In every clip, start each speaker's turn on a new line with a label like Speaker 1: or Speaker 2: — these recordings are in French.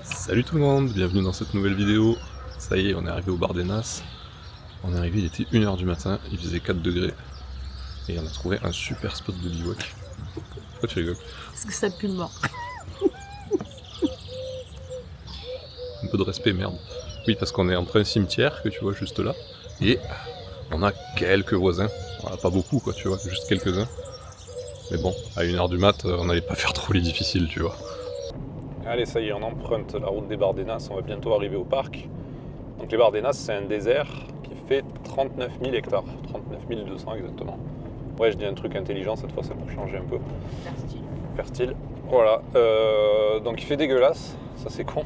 Speaker 1: Salut tout le monde, bienvenue dans cette nouvelle vidéo. Ça y est, on est arrivé au Bardenas. On est arrivé, il était 1h du matin, il faisait 4 degrés. Et on a trouvé un super spot de bivouac. Pourquoi tu rigoles?
Speaker 2: Parce que ça pue le mort.
Speaker 1: Un peu de respect, merde. Oui, parce qu'on est en plein cimetière, que tu vois juste là. Et on a quelques voisins. Voilà, pas beaucoup quoi, tu vois, juste quelques-uns. Mais bon, à 1h du mat, on n'allait pas faire trop les difficiles, tu vois. Allez, ça y est, on emprunte la route des Bardenas, on va bientôt arriver au parc. Donc les Bardenas, c'est un désert qui fait 39 000 hectares, 39 200 exactement. Ouais, je dis un truc intelligent cette fois, c'est pour changer un peu.
Speaker 2: Fertile.
Speaker 1: Fertile. Voilà, donc il fait dégueulasse, ça c'est con.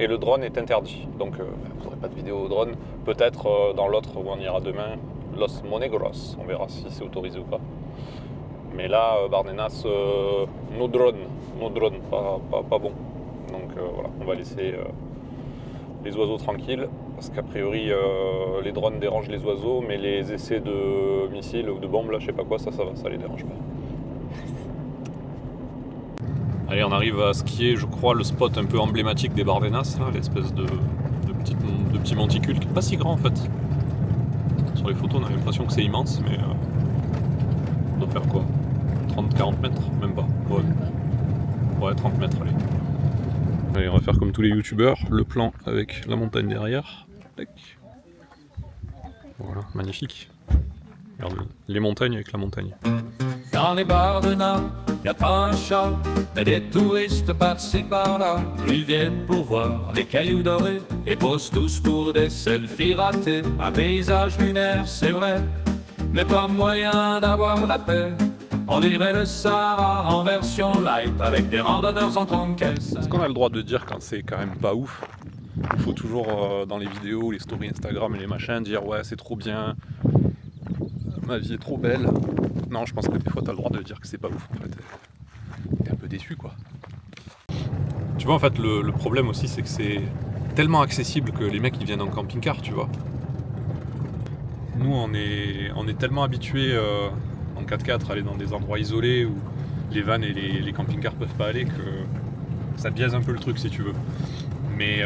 Speaker 1: Et le drone est interdit, donc vous n'aurez pas de vidéo au drone. Peut-être dans l'autre où on ira demain, Los Monegros, on verra si c'est autorisé ou pas. Mais là, Bardenas, no drone, pas bon. Donc voilà, on va laisser les oiseaux tranquilles, parce qu'a priori les drones dérangent les oiseaux, mais les essais de missiles ou de bombes, là, je sais pas quoi, ça va, ça les dérange pas. Allez, on arrive à ce qui est, je crois, le spot un peu emblématique des Bardenas, là, l'espèce de petit monticule qui est pas si grand en fait. Sur les photos, on a l'impression que c'est immense, mais on doit faire quoi, 30-40 mètres, même pas. Ouais, 30 mètres, allez. Allez, on va faire comme tous les youtubeurs, le plan avec la montagne derrière. Tac. Voilà, magnifique. Regarde, les montagnes avec la montagne.
Speaker 3: Dans les Bardenas, y a pas un chat, mais des touristes par-ci par-là. Ils viennent pour voir les cailloux dorés et posent tous pour des selfies ratés. Un paysage lunaire, c'est vrai, mais pas moyen d'avoir la paix. On dirait le Sahara en version light, avec des randonneurs en tant qu'elles.
Speaker 1: Est-ce qu'on a le droit de dire quand c'est quand même pas ouf? Il faut toujours dans les vidéos, les stories Instagram et les machins dire ouais c'est trop bien, ma vie est trop belle. Non, je pense que des fois t'as le droit de dire que c'est pas ouf en fait. T'es un peu déçu quoi. Tu vois en fait le problème aussi c'est que c'est tellement accessible que les mecs ils viennent en camping-car, tu vois. Nous on est tellement habitués en 4x4 à aller dans des endroits isolés où les vannes et les camping-cars peuvent pas aller que ça biaise un peu le truc si tu veux. Mais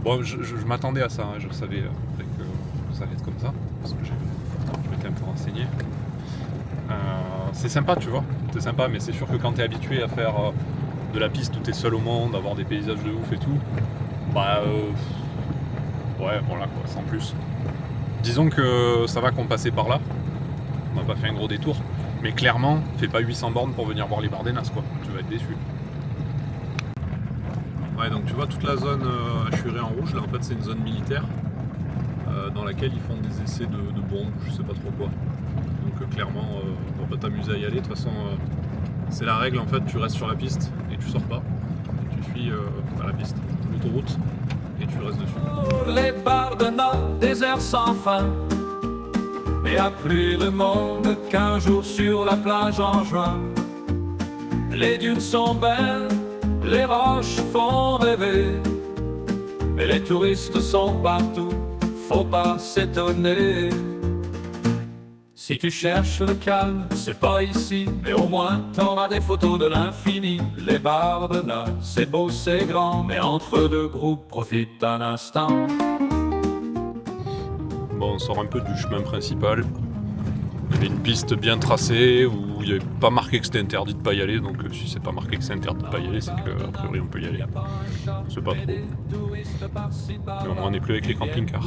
Speaker 1: bon, je m'attendais à ça, hein. Je savais que ça allait être comme ça, parce que je m'étais un peu renseigné. C'est sympa, tu vois, c'est sympa, mais c'est sûr que quand t'es habitué à faire de la piste où t'es seul au monde, avoir des paysages de ouf et tout, bah ouais, voilà quoi, sans plus. Disons que ça va qu'on passait par là, on n'a pas fait un gros détour, mais clairement, fais pas 800 bornes pour venir voir les Bardenas quoi, tu vas être déçu. Ouais, donc tu vois toute la zone hachurée en rouge, là en fait c'est une zone militaire dans laquelle ils font des essais de bombes, je sais pas trop quoi. Donc clairement on va pas t'amuser à y aller, de toute façon c'est la règle en fait, tu restes sur la piste et tu sors pas. Et tu suis la piste, l'autoroute, et tu restes dessus.
Speaker 3: Les Bardenas, désert sans fin, mais y'a plus de monde qu'un jour sur la plage en juin. Les dunes sont belles, les roches font rêver, mais les touristes sont partout, faut pas s'étonner. Si tu cherches le calme, c'est pas ici, mais au moins t'auras des photos de l'infini. Les Bardenas, c'est beau, c'est grand, mais entre deux groupes, profite un instant.
Speaker 1: Bon, on sort un peu du chemin principal. Il y avait une piste bien tracée où il n'y avait pas marqué que c'était interdit de pas y aller, donc si c'est pas marqué que c'est interdit de pas y aller, c'est qu'a priori on peut y aller. C'est pas trop. Mais au moins on n'est plus avec les camping-cars.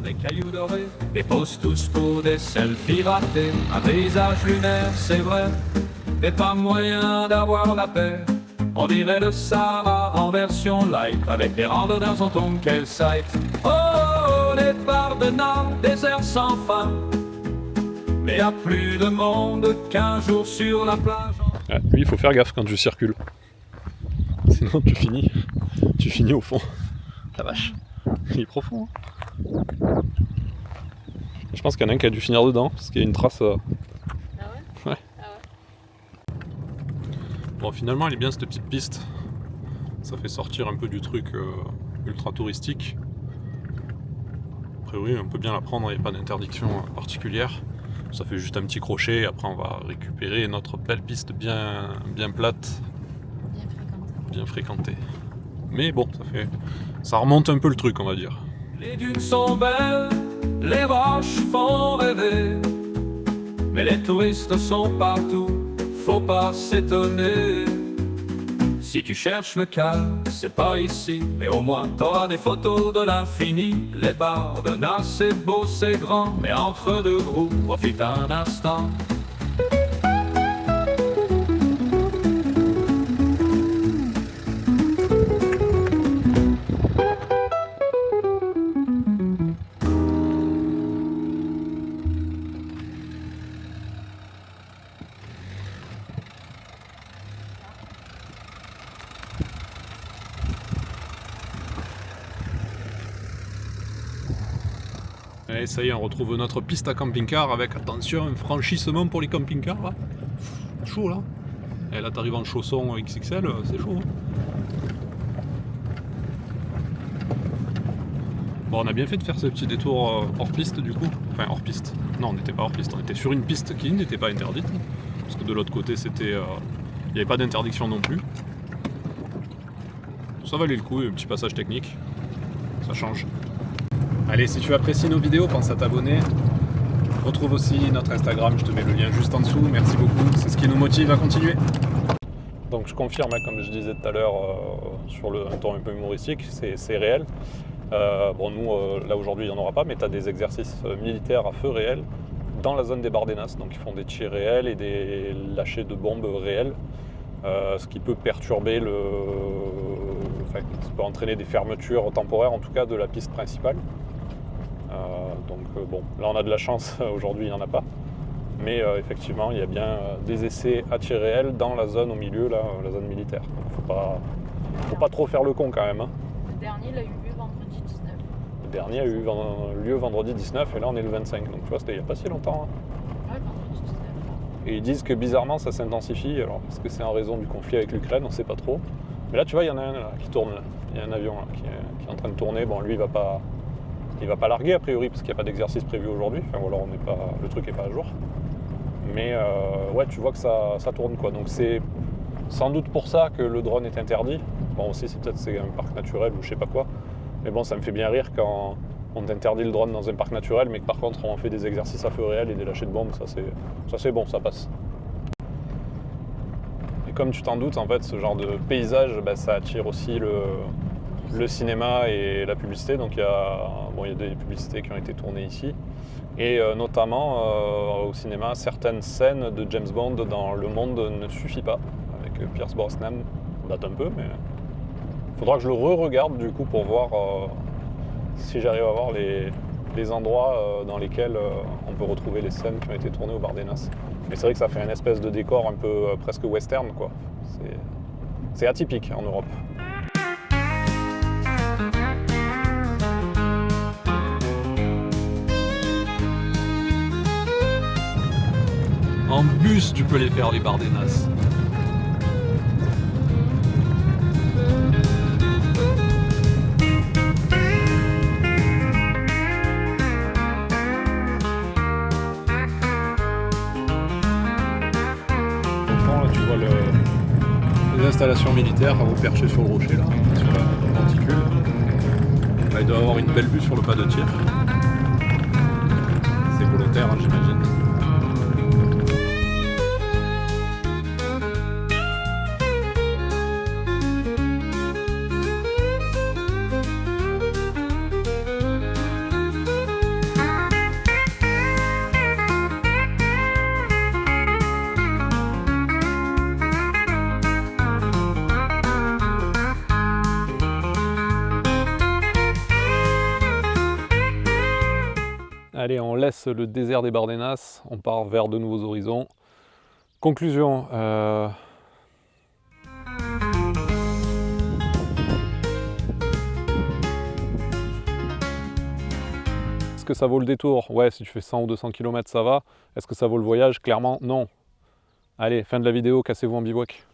Speaker 3: Les cailloux dorés, les posent tous pour des selfies ratés. Un paysage lunaire, c'est vrai, mais pas moyen d'avoir la paix. On dirait le Sahara en version light, avec des randonneurs en ton quel site. Oh, les Bardenas, désert sans fin, mais y a plus de monde qu'un jour sur la plage.
Speaker 1: Ah, lui il faut faire gaffe quand tu circules. Sinon tu finis au fond. La vache, il est profond. Hein. Je pense qu'il y en a un qui a dû finir dedans, parce qu'il y a une trace.
Speaker 2: Ah ouais?
Speaker 1: Ouais.
Speaker 2: Ah ouais.
Speaker 1: Bon, finalement elle est bien cette petite piste. Ça fait sortir un peu du truc ultra touristique. A priori on peut bien la prendre, il n'y a pas d'interdiction particulière. Ça fait juste un petit crochet et après on va récupérer notre belle piste bien plate, bien fréquentée. Mais bon, ça remonte un peu le truc, on va dire.
Speaker 3: Les dunes sont belles, les roches font rêver. Mais les touristes sont partout, faut pas s'étonner. Si tu cherches le calme, c'est pas ici, mais au moins t'auras des photos de l'infini. Les Bardenas, c'est beau, c'est grand, mais entre deux groupes, profite un instant.
Speaker 1: Et ça y est, on retrouve notre piste à camping-car avec, attention, un franchissement pour les camping-cars là. Chaud là. Et là t'arrives en chausson XXL, c'est chaud. Hein. Bon, on a bien fait de faire ce petit détour hors piste du coup. Enfin hors piste. Non, on n'était pas hors piste, on était sur une piste qui n'était pas interdite. Parce que de l'autre côté c'était. Il n'y avait pas d'interdiction non plus. Ça valait le coup, un petit passage technique. Ça change. Allez, si tu apprécies nos vidéos, pense à t'abonner. Retrouve aussi notre Instagram, je te mets le lien juste en dessous. Merci beaucoup, c'est ce qui nous motive à continuer. Donc je confirme, hein, comme je disais tout à l'heure, sur un ton un peu humoristique, c'est réel. Bon, nous, là aujourd'hui, il n'y en aura pas, mais tu as des exercices militaires à feu réel dans la zone des Bardenas. Donc ils font des tirs réels et des lâchers de bombes réels. Ce qui peut perturber ça peut entraîner des fermetures temporaires, en tout cas, de la piste principale. Bon, là on a de la chance, aujourd'hui il n'y en a pas. Mais effectivement, il y a bien des essais à tir réel dans la zone au milieu, là, la zone militaire. Donc faut pas trop faire le con quand même. Hein.
Speaker 2: Le dernier, il a eu lieu vendredi 19.
Speaker 1: Le dernier a eu lieu vendredi 19 et là on est le 25. Donc tu vois, c'était il n'y a pas si longtemps. Hein.
Speaker 2: Ouais, vendredi 19.
Speaker 1: Et ils disent que bizarrement ça s'intensifie. Alors est-ce que c'est en raison du conflit avec l'Ukraine, on ne sait pas trop. Mais là tu vois, il y en a un là, qui tourne. Là. Il y a un avion là, qui est en train de tourner. Bon, lui il va pas larguer a priori parce qu'il n'y a pas d'exercice prévu aujourd'hui. Enfin, ou alors le truc n'est pas à jour. Mais ouais, tu vois que ça tourne quoi. Donc c'est sans doute pour ça que le drone est interdit. Bon aussi c'est peut-être un parc naturel ou je sais pas quoi. Mais bon, ça me fait bien rire quand on interdit le drone dans un parc naturel, mais que par contre on fait des exercices à feu réel et des lâchers de bombes. Ça c'est bon, ça passe. Et comme tu t'en doutes, en fait, ce genre de paysage, ça attire aussi le cinéma et la publicité. Donc il y a des publicités qui ont été tournées ici. Et notamment au cinéma, certaines scènes de James Bond dans Le Monde ne suffit pas, avec Pierce Brosnan. On date un peu, mais il faudra que je le re-regarde du coup pour voir si j'arrive à voir les endroits dans lesquels on peut retrouver les scènes qui ont été tournées au Bardenas. Mais c'est vrai que ça fait une espèce de décor un peu presque western, quoi. C'est atypique en Europe. En bus, tu peux les faire, les Bardenas. Au fond, là, tu vois les installations militaires à vous percher sur le rocher, là, sur la monticule. Là, il doit y avoir une belle vue sur le pas de tir. C'est volontaire, hein, j'imagine. Allez, on laisse le désert des Bardenas, on part vers de nouveaux horizons. Conclusion. Est-ce que ça vaut le détour? Ouais, si tu fais 100 ou 200 km, ça va. Est-ce que ça vaut le voyage? Clairement, non. Allez, fin de la vidéo, cassez-vous en bivouac.